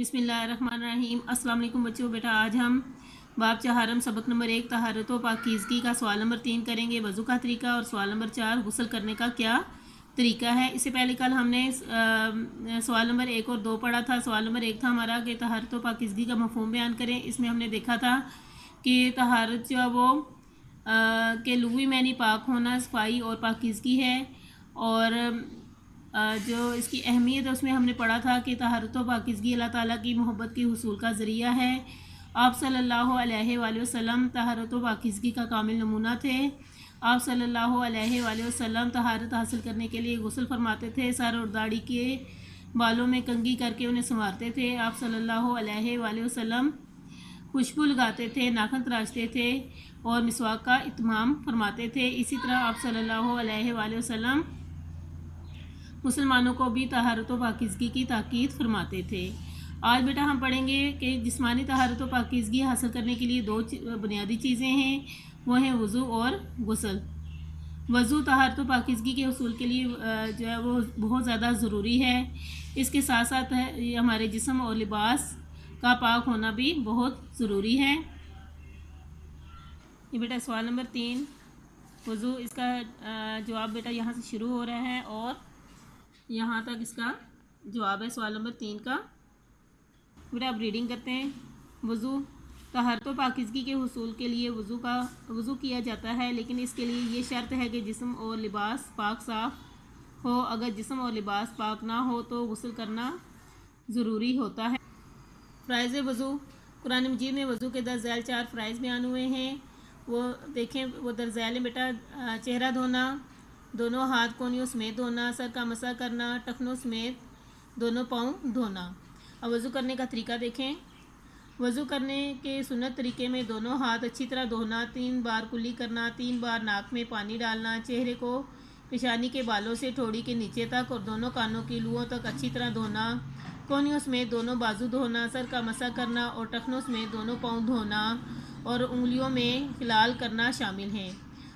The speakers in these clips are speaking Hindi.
बिस्मिल्लाहिर्रहमानिर्रहीम। अस्सलाम वालेकुम बच्चों। बेटा आज हम बाब चहारम सबक नंबर 1 तहारत व पाकीज़गी का सवाल नंबर 3 करेंगे। वज़ू का तरीका और सवाल नंबर 4 गुस्ल करने का क्या तरीका है। इससे पहले कल हमने सवाल नंबर 1 और 2 पढ़ा था। सवाल नंबर 1 था हमारा कि तहारत व पाकीज़गी का मफ़हूम बयान करें। इसमें हमने देखा था कि तहारत जो है वो के लुग़वी मानी पाक होना, सफाई और पाकीज़गी है। और जो इसकी अहमियत है उसमें हमने पढ़ा था कि तहारत व पाकीज़गी अल्लाह ताला की मोहब्बत के हुसूल का ज़रिया है। आप सल्लल्लाहु अलैहि वसल्लम तहारत व पाकीज़गी का कामिल नमूना थे। आप सल्लल्लाहु अलैहि वसल्लम तहारत हासिल करने के लिए गुस्ल फरमाते थे। सर और दाढ़ी के बालों में कंघी करके उन्हें संवारते थे। आप सल्लल्लाहु अलैहि वसल्लम खुशबू लगाते थे, नाखन तराशते थे और मिसवाक का इत्माम फरमाते थे। इसी तरह आप सल्लल्लाहु अलैहि वसल्लम मुसलमानों को भी तहारत व पाकीज़गी की ताकीद फरमाते थे। आज बेटा हम पढ़ेंगे कि जिस्मानी तहारत व पाकीज़गी हासिल करने के लिए दो बुनियादी चीज़ें हैं, वो हैं वज़ू और गुस्ल। वज़ू तहारत व पाकीज़गी के हुसूल के लिए जो है वो बहुत ज़्यादा ज़रूरी है। इसके साथ साथ ये हमारे जिस्म और लिबास का पाक होना भी बहुत ज़रूरी है। ये बेटा सवाल नंबर 3 वज़ू, इसका जवाब बेटा यहाँ से शुरू हो रहा है और यहाँ तक इसका जवाब है सवाल नंबर 3 का। बेटा अब रीडिंग करते हैं। वज़ू तहारत व पाकीज़गी के हुसूल के लिए वज़ू किया जाता है, लेकिन इसके लिए ये शर्त है कि जिस्म और लिबास पाक साफ़ हो। अगर जिस्म और लिबास पाक ना हो तो गुस्ल करना ज़रूरी होता है। फ़राइज़ वज़ू, कुरान मजीद में वज़ू के दरज़ैल 4 फ़राइज़ बयान हुए हैं। वो देखें, वो दरज़ैल बेटा चेहरा धोना, दोनों हाथ कोहनियों समेत धोना, सर का मसा करना, टखनों समेत दोनों पाँव धोना। अब वज़ू करने का तरीका देखें। वज़ू करने के सुन्नत तरीके में दोनों हाथ अच्छी तरह धोना, 3 बार कुल्ली करना, 3 बार नाक में पानी डालना, चेहरे को पेशानी के बालों से ठोड़ी के नीचे तक और दोनों कानों की लुओं तक अच्छी तरह धोना, कोहनियों समेत दोनों बाजू धोना, सर का मसा करना और टखनों समेत दोनों पाँव धोना और उंगलियों में खिलाल करना शामिल हैं।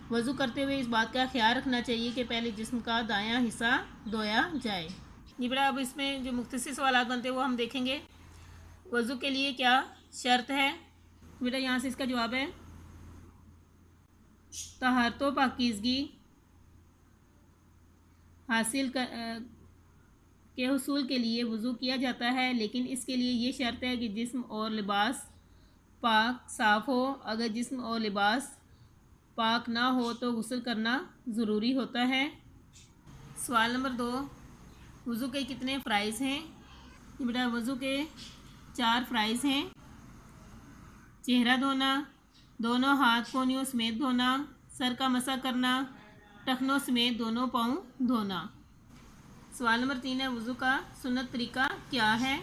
वज़ू करते हुए इस बात का ख्याल रखना चाहिए कि पहले जिस्म का दायां हिस्सा धोया जाए। ये बेटा अब इसमें जो मुख्तसर सवालात बनते हैं वो हम देखेंगे। वज़ू के लिए क्या शर्त है। बेटा यहाँ से इसका जवाब है तहारत व पाकीज़गी हासिल के हुसूल के लिए वज़ू किया जाता है, लेकिन इसके लिए ये शर्त है कि जिस्म और लिबास पाक साफ़ हो। अगर जिस्म और लिबास पाक ना हो तो गुस्ल करना ज़रूरी होता है। सवाल नंबर 2, वज़ू के कितने फ़राइज़ हैं। बेटा वज़ू के 4 फ़राइज़ हैं। चेहरा धोना, दोनों हाथ कोहनियों समेत धोना, सर का मसा करना, टखनों समेत दोनों पाँव धोना। सवाल नंबर 3 है वज़ू का सुन्नत तरीका क्या है।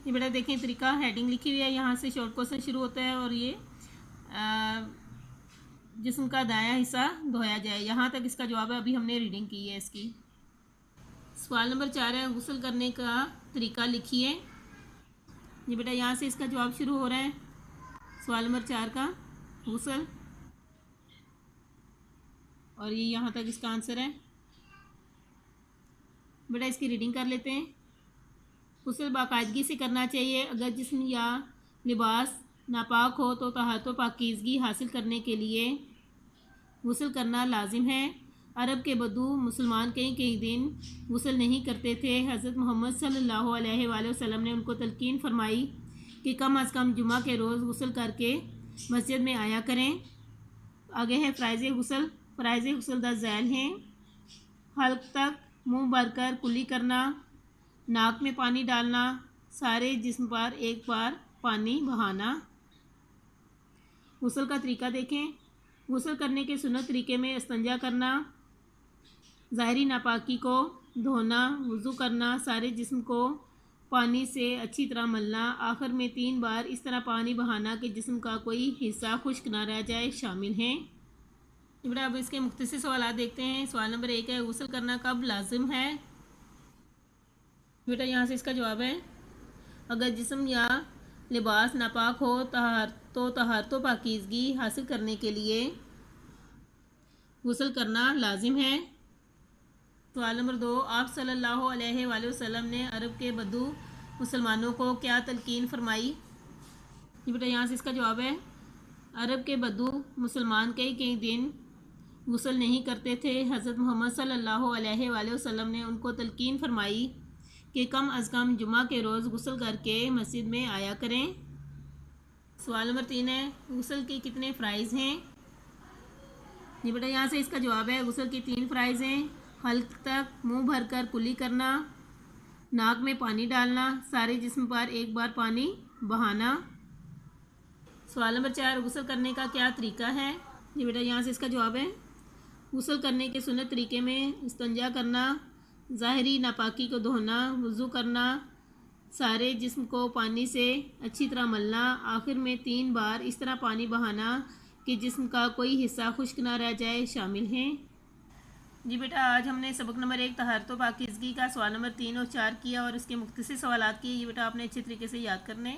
ये बेटा देखें, तरीका हेडिंग लिखी हुई है, यहाँ से शॉर्ट क्वेश्चन शुरू होता है और ये जिस्म का दायां हिस्सा धोया जाए, यहाँ तक इसका जवाब है। अभी हमने रीडिंग की है इसकी। सवाल नंबर 4 है गुस्ल करने का तरीका लिखिए। ये बेटा यहाँ से इसका जवाब शुरू हो रहा है सवाल नंबर 4 का गुस्ल, और ये यहाँ तक इसका आंसर है। बेटा इसकी रीडिंग कर लेते हैं। गुस्ल बाकायदगी से करना चाहिए। अगर जिस्म या लिबास नापाक हो तो तहारत व पाकीज़गी हासिल करने के लिए गुस्ल करना लाजिम है। अरब के बदू मुसलमान कई दिन गुस्ल नहीं करते थे। हज़रत मोहम्मद सल्लल्लाहु अलैहि वसल्लम ने उनको तलकीन फरमाई कि कम अज़ कम जुमा के रोज़ गुस्ल करके मस्जिद में आया करें। आगे है फ़राइज़ गुस्ल। फ़राइज़ गुस्ल दरज़ैल हैं। हल्क तक मुँह भरकर कुल्ली करना, नाक में पानी डालना, सारे जिस्म पर एक बार पानी बहाना। गुस्ल का तरीका देखें। गुस्ल करने के सुन्नत तरीके में इस्तंजा करना, ज़ाहिरी नापाकी को धोना, वज़ू करना, सारे जिस्म को पानी से अच्छी तरह मलना, आखिर में 3 बार इस तरह पानी बहाना कि जिस्म का कोई हिस्सा खुश्क ना रह जाए शामिल हैं। बेटा अब इसके मुख्तसर सवालात देखते हैं। सवाल नंबर 1 है गुस्ल करना कब लाजिम है। बेटा यहाँ से इसका जवाब है अगर जिस्म या लिबास नापाक हो तो तहारत व पाकीज़गी हासिल करने के लिए गुस्ल करना लाजिम है। सवाल नंबर 2, आप सल्लल्लाहु अलैहि वसल्लम ने अरब के बदू मुसलमानों को क्या तलकीन फरमाई। ये बेटा यहाँ से इसका जवाब है, अरब के बद्दू मुसलमान कई कई दिन गुस्ल नहीं करते थे। हज़रत मोहम्मद सल्लल्लाहु अलैहि वसल्लम ने उनको तलकीन फरमाई कि कम अज़ कम जुमा के रोज़ गुस्ल करके मस्जिद में आया करें। सवाल नंबर 3 है, गुस्ल के कितने फ़राइज़ हैं। ये बेटा यहाँ से इसका जवाब है, गुस्ल की 3 फ़राइज़ हैं। हल्क तक मुंह भरकर कुली करना, नाक में पानी डालना, सारे जिस्म पर एक बार पानी बहाना। सवाल नंबर 4, गुस्ल करने का क्या तरीका है। ये बेटा यहाँ से इसका जवाब है, गुस्ल करने के सुन्नत तरीके में इस्तंजा करना, ज़ाहिरी नापाकी को धोना, वज़ू करना, सारे जिस्म को पानी से अच्छी तरह मलना, आखिर में 3 बार इस तरह पानी बहाना कि जिस्म का कोई हिस्सा खुश्क ना रह जाए शामिल हैं। जी बेटा, आज हमने सबक नंबर 1 तहरत व पाकीज़गी का सवाल नंबर 3 और 4 किया और इसके मुख्तसर सवालात किए। ये बेटा आपने अच्छे तरीके से याद करने।